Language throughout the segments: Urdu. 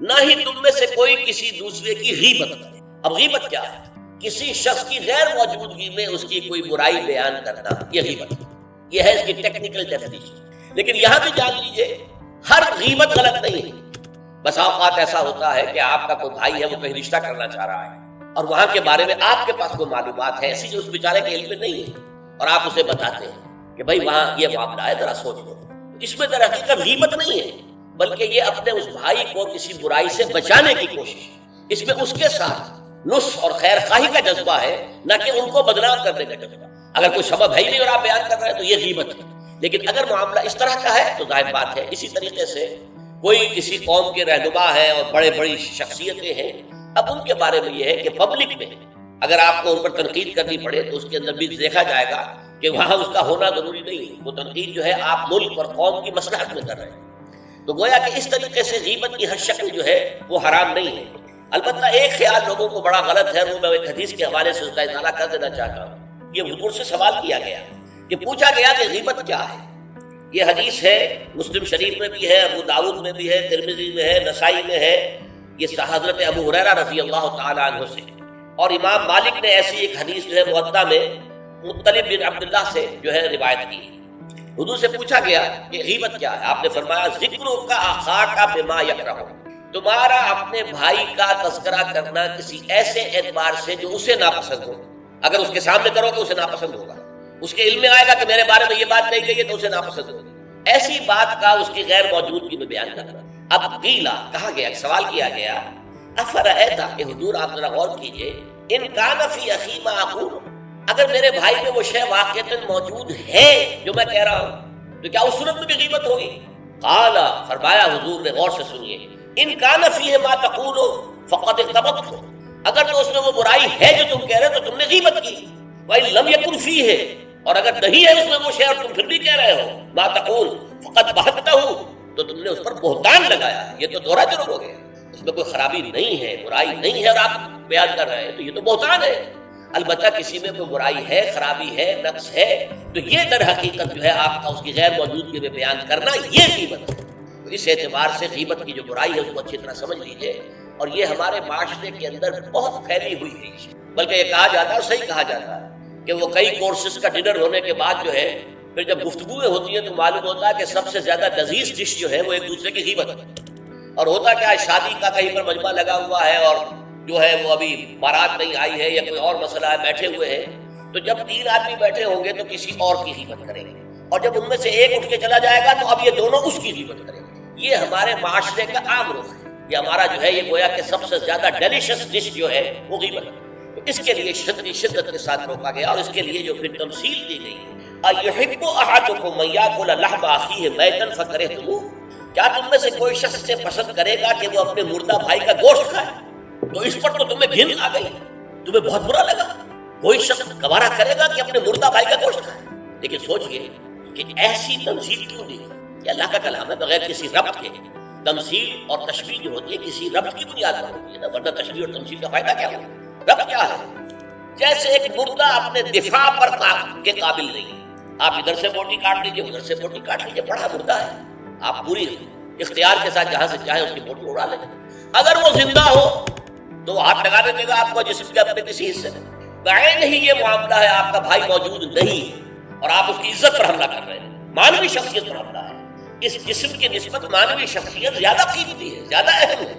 نہ ہی تم میں سے کوئی کسی دوسرے کی غیبت کرے۔ اب غیبت کیا ہے؟ کسی شخص کی غیر موجودگی میں اس کی کوئی برائی بیان کرنا، یہ غیبت ہے۔ یہ ہے اس کی ٹیکنیکل ڈیفینیشن۔ لیکن یہاں بھی جان لیجئے ہر غیبت غلط نہیں ہے۔ بس اوقات ایسا ہوتا ہے کہ آپ کا کوئی بھائی ہے، وہ کہیں رشتہ کرنا چاہ رہا ہے اور وہاں کے بارے میں آپ کے پاس کوئی معلومات ہے ایسی جو اس بیچارے کے علم میں نہیں ہے، اور آپ اسے بتاتے ہیں کہ بھائی وہاں یہ معاملہ ہے، ذرا سوچ لو۔ اس میں در حقیقت غیبت نہیں ہے، بلکہ یہ اپنے اس بھائی کو کسی برائی سے بچانے کی کوشش۔ اس میں اس کے ساتھ نصح اور خیر خواہی کا جذبہ ہے، نہ کہ ان کو بدنام کرنے کا جذبہ۔ اگر کوئی سبب ہے ہی نہیں اور آپ بیان کر رہے ہیں تو یہ غیبت ہے۔ لیکن اگر معاملہ اس طرح کا ہے تو ظاہر بات ہے اسی طریقے سے کوئی کسی قوم کے رہنما ہے اور بڑے بڑی شخصیتیں ہیں، اب ان کے بارے میں یہ ہے کہ پبلک میں اگر آپ کو ان پر تنقید کرنی پڑے تو اس کے اندر بھی دیکھا جائے گا کہ وہاں اس کا ہونا ضروری نہیں ہے۔ وہ تنقید جو ہے آپ ملک اور قوم کی مصلحت میں کر رہے ہیں۔ تو گویا کہ اس طریقے سے غیبت کی ہر شکل جو ہے وہ حرام نہیں ہے۔ البتہ ایک خیال لوگوں کو بڑا غلط ہے، وہ میں ایک حدیث کے حوالے سے اس کا اطلاع کر دینا چاہتا ہوں۔ یہ حضور سے سوال کیا گیا کہ پوچھا گیا کہ غیبت کیا ہے۔ یہ حدیث ہے، مسلم شریف میں بھی ہے، ابو داؤد میں بھی ہے، ترمذی میں ہے، نسائی میں ہے۔ یہ حضرت ابو ہریرہ رضی اللہ تعالی عنہ سے، اور امام مالک نے ایسی ایک حدیث جو ہے موطا میں مطلب بن عبداللہ سے جو ہے روایت کی۔ حضور سے پوچھا گیا کہ غیبت کیا ہے؟ آپ نے فرمایا ذکروں کا اخاک بما یکرہ، تمہارا اپنے بھائی کا تذکرہ کرنا کسی ایسے اعتبار سے جو اسے ناپسند ہو۔ اگر اس کے سامنے کرو گے اسے ناپسند ہوگا، اس کے علم میں آئے گا کہ میرے بارے میں یہ بات کہی گئی ہے تو اسے ناپسند ہوگی۔ ایسی بات کا اس کی غیر موجودگی میں بیان کرنا۔ اب قیلا کہا گیا، سوال کیا گیا، افرأیت، کہ حضور آپ ذرا غور کیجئے، ان کان فی اخی ما اقول، اگر میرے بھائی میں وہ شے واقعتاً موجود ہے جو میں کہہ رہا ہوں تو کیا اس صورت میں بھی غیبت ہوگی؟ قال، فرمایا حضور نے، غور سے سنیے، ان کان فیہ ما تقول فقد اغتبت، اگر تو اس میں وہ برائی ہے جو تم کہہ رہے ہو تو تم نے غیبت کی۔ وَإِن لَمْ يَكُنْ فِيهِ، اور اگر نہیں ہے اس میں وہ شے اور تم پھر بھی کہہ رہے ہو ما تقول فقد بہتته، تو تم نے اس پر بہتان لگایا۔ یہ تو دوہرا جرم ہو گیا، اس میں کوئی خرابی نہیں ہے، برائی نہیں ہے اور آپ بیان کر رہے ہیں، تو یہ تو بہتان ہے۔ البتہ کسی میں کوئی برائی ہے، خرابی ہے، نقص ہے، تو یہ در حقیقت جو ہے آپ کا اس کی غیر موجودگی میں بیان کرنا، یہ غیبت ہے۔ تو اس اعتبار سے غیبت کی جو برائی ہے اس کو اچھی طرح سمجھ لیجئے، اور یہ ہمارے معاشرے کے اندر بہت پھیلی ہوئی ہے۔ بلکہ یہ کہا جاتا ہے اور صحیح کہا جاتا ہے کہ وہ کئی کورسز کا ڈنر ہونے کے بعد جو ہے پھر جب گفتگویں ہوتی ہیں تو معلوم ہوتا ہے کہ سب سے زیادہ لذیذ ڈش جو ہے وہ ایک دوسرے کی غیبت ہے۔ اور ہوتا کیا ہے، شادی کا کہیں پر مجمع لگا ہوا ہے اور جو ہے وہ ابھی بارات نہیں آئی ہے یا کوئی اور مسئلہ ہے، بیٹھے ہوئے ہیں، تو جب 3 آدمی بیٹھے ہوں گے تو کسی اور کی غیبت کریں گے، اور جب ان میں سے ایک اٹھ کے چلا جائے گا تو اب یہ دونوں اس کی غیبت کریں گے۔ یہ ہمارے معاشرے کا عام رخ ہے۔ یہ ہمارا جو ہے یہ گویا کہ سب سے زیادہ ڈیلیشس ڈش جو ہے وہ غیبت ہے۔ تو اس کے لیے شدت کے ساتھ روکا گیا، اور اس کے لیے جو پھر تمثیل دی گئی، اَيُحِبُّ أَحَدُكُمْ أَن يَأْكُلَ لَحْمَ أَخِيهِ مَيْتًا فَكَرِهْتُمُوهُ، کیا تم میں سے کوئی شخص سے پسند کرے گا کہ وہ اپنے مردہ بھائی کا گوشت کھائے؟ تو اس پر تو تمہیں گھن آ گئی، تمہیں بہت برا لگا۔ کوئی شخص گوارا کرے گا کہ اپنے مردہ بھائی کا گوشت کھائے؟ لیکن سوچئے کہ ایسی تمثیل کیوں دی؟ یہ اللہ کا کلام ہے، بغیر کسی ربط کے۔ تمثیل اور تشبیہ جو ہوتی ہے کسی ربط کی بنیاد پر ہوتی ہے نا، ورنہ تشبیہ اور تمثیل کا فائدہ کیا ہوگا؟ ربط کیا ہے؟ جیسے ایک مردہ اپنے دفاع پر کے قابل نہیں ہے، آپ ادھر سے بوٹی کاٹ لیجئے، ادھر سے بوٹی کاٹ لیجئے، بڑا مردہ ہے، آپ پوری اختیار کے ساتھ جہاں سے چاہے اس کی بوٹی اڑا لیں۔ اگر وہ زندہ ہو تو وہ ہاتھ لگا دے گا آپ کو جسم کے اپنے کسی حصے میں۔ بعین ہی یہ معاملہ ہے، آپ کا بھائی موجود نہیں ہے اور آپ اس کی عزت پر حملہ کر رہے ہیں، مانوی شخصیت پر حملہ ہے۔ اس جسم کی نسبت مانوی شخصیت زیادہ قیمتی ہے، زیادہ اہم ہے۔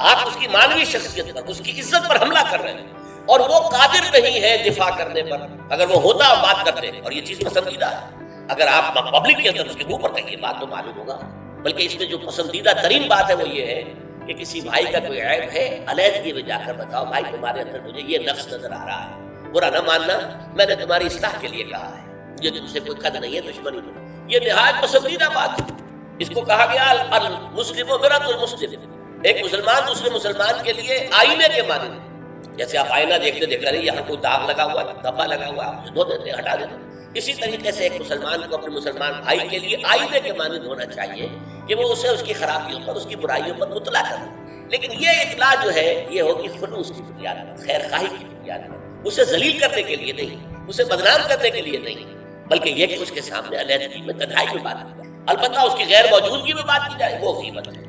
آپ اس کی مانوی شخصیت پر، اس کی عزت پر حملہ کر رہے ہیں، اور وہ قادر نہیں ہے دفاع کرنے پر۔ اگر وہ ہوتا بات کرتے، اور یہ چیز پسندیدہ ہے، اگر آپ پبلک کے اندر اس کے منہ پر کہیں بات تو معلوم ہوگا۔ بلکہ اس میں جو پسندیدہ ترین بات ہے وہ یہ ہے کہ کسی بھائی کا کوئی عیب ہے، علیحدگی میں جا کر بتاؤ، بھائی تمہارے اندر مجھے یہ نقص نظر آ رہا ہے، برا نہ ماننا، میں نے تمہاری اصلاح کے لیے کہا ہے، یہ تم سے کوئی قد نہیں ہے، دشمنی نہیں۔ یہ نہایت پسندیدہ بات ہے۔ اس کو کہا گیا المسلم مرآۃ المسلم، ایک مسلمان دوسرے مسلمان کے لیے آئینے کے مانند ہے۔ جیسے آپ آئینہ دیکھتے دیکھ رہے ہیں، یہاں کوئی داغ لگا ہوا ہے، دھبا لگا ہوا ہے، آپ دھو دیتے ہیں، ہٹا دیتے ہیں۔ اسی طریقے سے ایک مسلمان کو اپنے مسلمان بھائی کے لیے آئینے کے مانند ہونا چاہیے کہ وہ اسے اس کی خرابیوں پر، اس کی برائیوں پر مطلع کرے۔ لیکن یہ اطلاع جو ہے یہ ہوگی خلوص کی بنیاد پر، خیر خواہی کی بنیاد پر، اسے ذلیل کرنے کے لیے نہیں، اسے بدنام کرنے کے لیے نہیں، بلکہ یہ کہ اس کے سامنے علیحدگی میں تنہائی میں بات کی جائے، البتہ اس کی غیر موجودگی میں بات کی جائے، وہ غیبت ہے۔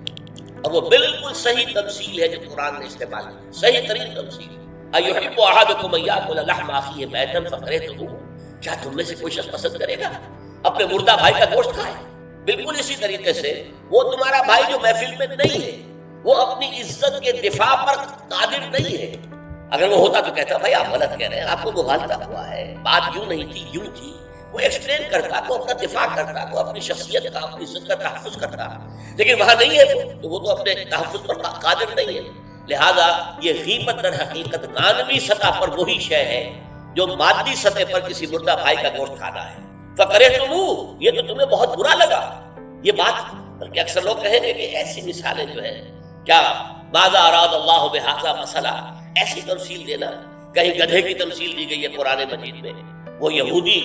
اور وہ بالکل صحیح تمثیل ہے جو قرآن نے استعمال کی، صحیح ترین تمثیل۔ اَيُحِبُّ أَحَدُكُمْ أَن يَأْكُلَ لَحْمَ أَخِيهِ مَيْتًا فَكَرِهْتُمُوهُ، کیا تم میں سے کوئی شخص پسند کرے گا اپنے مردہ بھائی کا گوشت کھائے؟ بالکل اسی طریقے سے وہ تمہارا بھائی جو محفل میں نہیں ہے، وہ اپنی عزت کے دفاع پر قادر نہیں ہے۔ اگر وہ ہوتا تو کہتا بھائی آپ غلط کہہ رہے ہیں، آپ کو مغالطہ ہوا ہے، بات یوں نہیں تھی یوں تھی، وہ ایکسپلین کرتا، وہ اپنا دفاع کرتا، وہ اپنی شخصیت کا، اپنی عزت کا تحفظ کرتا، لیکن وہاں نہیں ہے تو وہ تو اپنے تحفظ پر قادر نہیں ہے۔ لہذا یہ غیبت در حقیقت معنوی سطح پر وہی شے ہے جو مادی سطح پر کسی مردہ بھائی کا گوشت کھانا ہے۔ فَكَرِهْتُمُوهُ، یہ تو تمہیں بہت برا لگا یہ بات۔ بلکہ اکثر لوگ کہیں گے کہ ایسی مثالیں جو ہیں، کیا ماذا اراد اللہ بہذا مسئلہ، ایسی تمثیل دینا، کہیں گدھے کی تمثیل دی گئی ہے قرآن مجید میں، وہ یہودی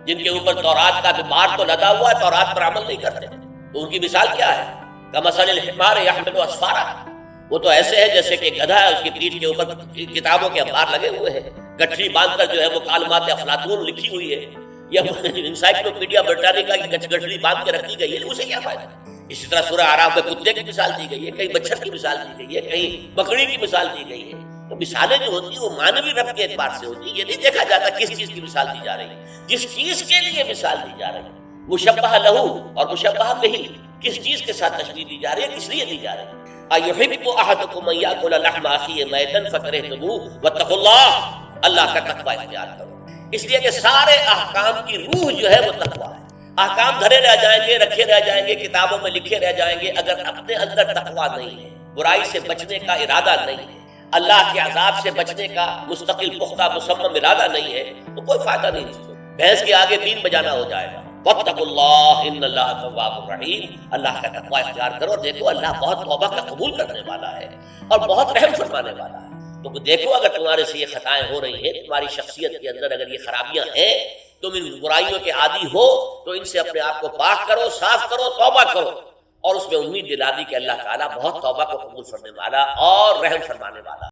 جن کے اوپر تورات کا بار تو لدا ہوا ہے، تورات پر عمل نہیں کرتے، تو ان کی مثال کیا ہے؟ کمثل الحمار یحمل اسفارا، وہ تو ایسے ہے جیسے کہ گدھا ہے، اس کی پیٹھ کے اوپر کتابوں کے انبار لگے ہوئے ہیں، گٹھری باندھ کر جو ہے وہ کالمات افلاطون لکھی ہوئی ہے، یا انسائکلوپیڈیا برٹانیکا کی گٹھری باندھ کے رکھی گئی ہے، اسے کیا فائدہ؟ اسی طرح سورہ اعراف میں کتے کی مثال دی گئی ہے، کہیں مچھر کی مثال دی گئی ہے، کہیں بکری کی مثال دی گئی ہے۔ تو مثالیں جو ہوتی ہیں وہ معنوی رب کے اعتبار سے ہوتی ہیں، یہ نہیں دیکھا جاتا کس چیز کی مثال دی جا رہی ہے، جس چیز کے لیے مثال دی جا رہی ہے، مشبہ لہو اور مشبہ بہی، کس چیز کے ساتھ تشبیہ دی جا رہی ہے، کس لیے دی جا رہی ہے۔ اَيُحِبُّ أَحَدُكُمْ أَن يَأْكُلَ لَحْمَ أَخِيهِ مَيْتًا فَكَرِهْتُمُوهُ وَاتَّقُوا اللَّهَ، اللہ کا تقوی اختیار کرو، اس لیے کہ سارے احکام کی روح جو ہے وہ تقوی ہے۔ احکام دھرے رہ جائیں گے، رکھے رہ جائیں گے، کتابوں میں لکھے رہ جائیں گے، اگر اپنے اندر تقوی نہیں ہے، برائی سے بچنے کا ارادہ نہیں ہے، اللہ کے عذاب سے بچنے کا مستقل پختہ مصمم ارادہ نہیں ہے، تو کوئی فائدہ نہیں ہے، بھینس کے آگے بین بجانا ہو جائے گا۔ واتقوا اللہ ان اللہ تواب الرحیم، اللہ کا تقوی اختیار کرو، دیکھو اللہ بہت توبہ کا قبول کرنے والا ہے اور بہت رحم فرمانے والا ہے۔ تو دیکھو اگر تمہارے سے یہ خطائیں ہو رہی ہیں، تمہاری شخصیت کے اندر اگر یہ خرابیاں ہیں، تم ان برائیوں کے عادی ہو، تو ان سے اپنے آپ کو پاک کرو، صاف کرو، توبہ کرو، اور اس میں امید دلا دی کہ اللہ تعالیٰ بہت توبہ کو قبول فرمانے والا اور رحم فرمانے والا ہے۔